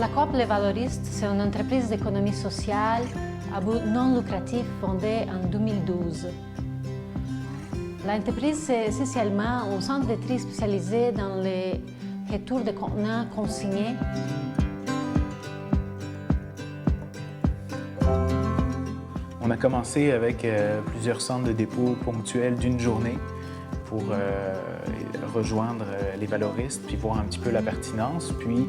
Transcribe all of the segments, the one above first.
La Coop Les Valoristes, c'est une entreprise d'économie sociale à but non lucratif fondée en 2012. L'entreprise, c'est essentiellement un centre de tri spécialisé dans les retours de contenants consignés. On a commencé avec plusieurs centres de dépôt ponctuels d'une journée pour rejoindre les valoristes, puis voir un petit peu la pertinence, puis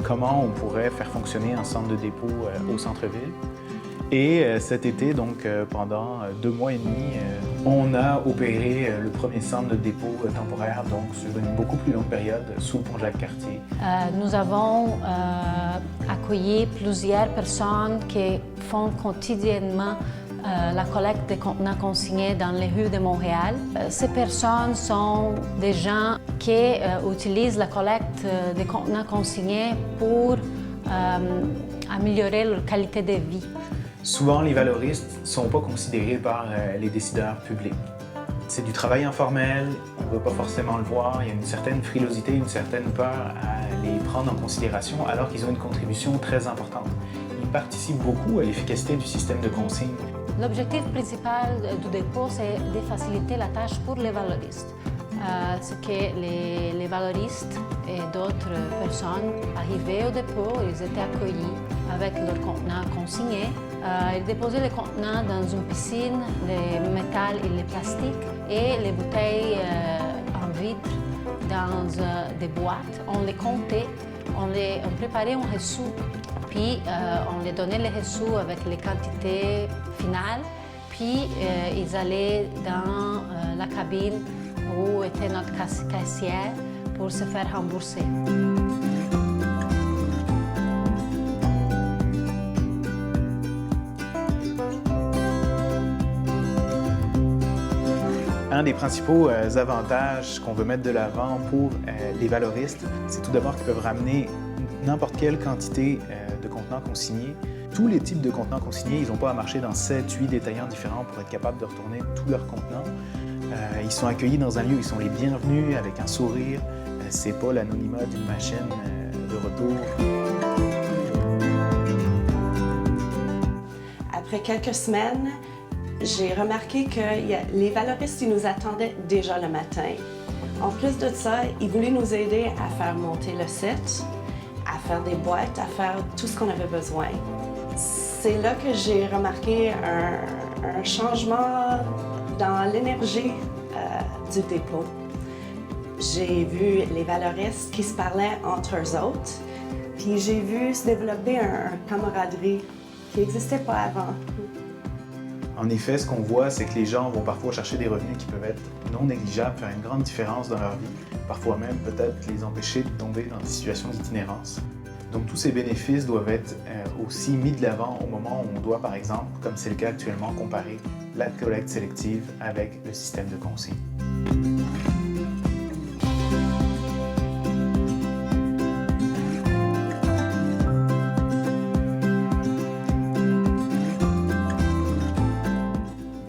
comment on pourrait faire fonctionner un centre de dépôt au centre-ville. Et cet été, donc pendant 2 mois et demi, on a opéré le premier centre de dépôt temporaire, donc sur une beaucoup plus longue période, sous le pont Jacques-Cartier. Nous avons accueilli plusieurs personnes qui font quotidiennement la collecte des contenants consignés dans les rues de Montréal. Ces personnes sont des gens qui utilisent la collecte des contenants consignés pour améliorer leur qualité de vie. Souvent, les valoristes ne sont pas considérés par les décideurs publics. C'est du travail informel, on ne veut pas forcément le voir, il y a une certaine frilosité, une certaine peur à les prendre en considération alors qu'ils ont une contribution très importante. Ils participent beaucoup à l'efficacité du système de consigne. L'objectif principal du dépôt, c'est de faciliter la tâche pour les valoristes. C'est que les valoristes et d'autres personnes arrivaient au dépôt, ils étaient accueillis avec leurs contenants consignés. Ils déposaient les contenants dans une piscine de métal et de plastique et les bouteilles en vitre dans des boîtes. On les comptait, on préparait un reçu, puis on les donnait les reçus avec les quantités finales, puis ils allaient dans la cabine où était notre caissière pour se faire rembourser. Un des principaux avantages qu'on veut mettre de l'avant pour les valoristes, c'est tout d'abord qu'ils peuvent ramener n'importe quelle quantité de contenants consignés. Tous les types de contenants consignés, ils n'ont pas à marcher dans 7-8 détaillants différents pour être capables de retourner tous leurs contenants. Ils sont accueillis dans un lieu où ils sont les bienvenus, avec un sourire. C'est pas l'anonymat d'une machine de retour. Après quelques semaines, j'ai remarqué que les valoristes ils nous attendaient déjà le matin. En plus de ça, ils voulaient nous aider à faire monter le site, à faire des boîtes, à faire tout ce qu'on avait besoin. C'est là que j'ai remarqué un changement dans l'énergie du dépôt. J'ai vu les valoristes qui se parlaient entre eux autres, puis j'ai vu se développer un camaraderie qui n'existait pas avant. En effet, ce qu'on voit, c'est que les gens vont parfois chercher des revenus qui peuvent être non négligeables, faire une grande différence dans leur vie, parfois même peut-être les empêcher de tomber dans des situations d'itinérance. Donc tous ces bénéfices doivent être aussi mis de l'avant au moment où on doit, par exemple, comme c'est le cas actuellement, comparer la collecte sélective avec le système de consigne.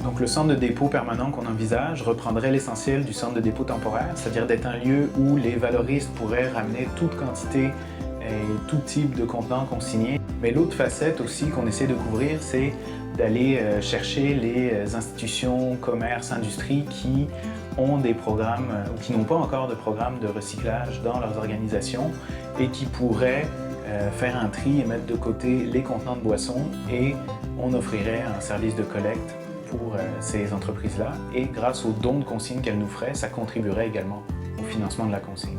Donc le centre de dépôt permanent qu'on envisage reprendrait l'essentiel du centre de dépôt temporaire, c'est-à-dire d'être un lieu où les valoristes pourraient ramener toute quantité et tout type de contenants consignés. Mais l'autre facette aussi qu'on essaie de couvrir, c'est d'aller chercher les institutions, commerces, industries qui ont des programmes ou qui n'ont pas encore de programme de recyclage dans leurs organisations et qui pourraient faire un tri et mettre de côté les contenants de boissons, et on offrirait un service de collecte pour ces entreprises-là, et grâce aux dons de consignes qu'elles nous feraient, ça contribuerait également au financement de la consigne.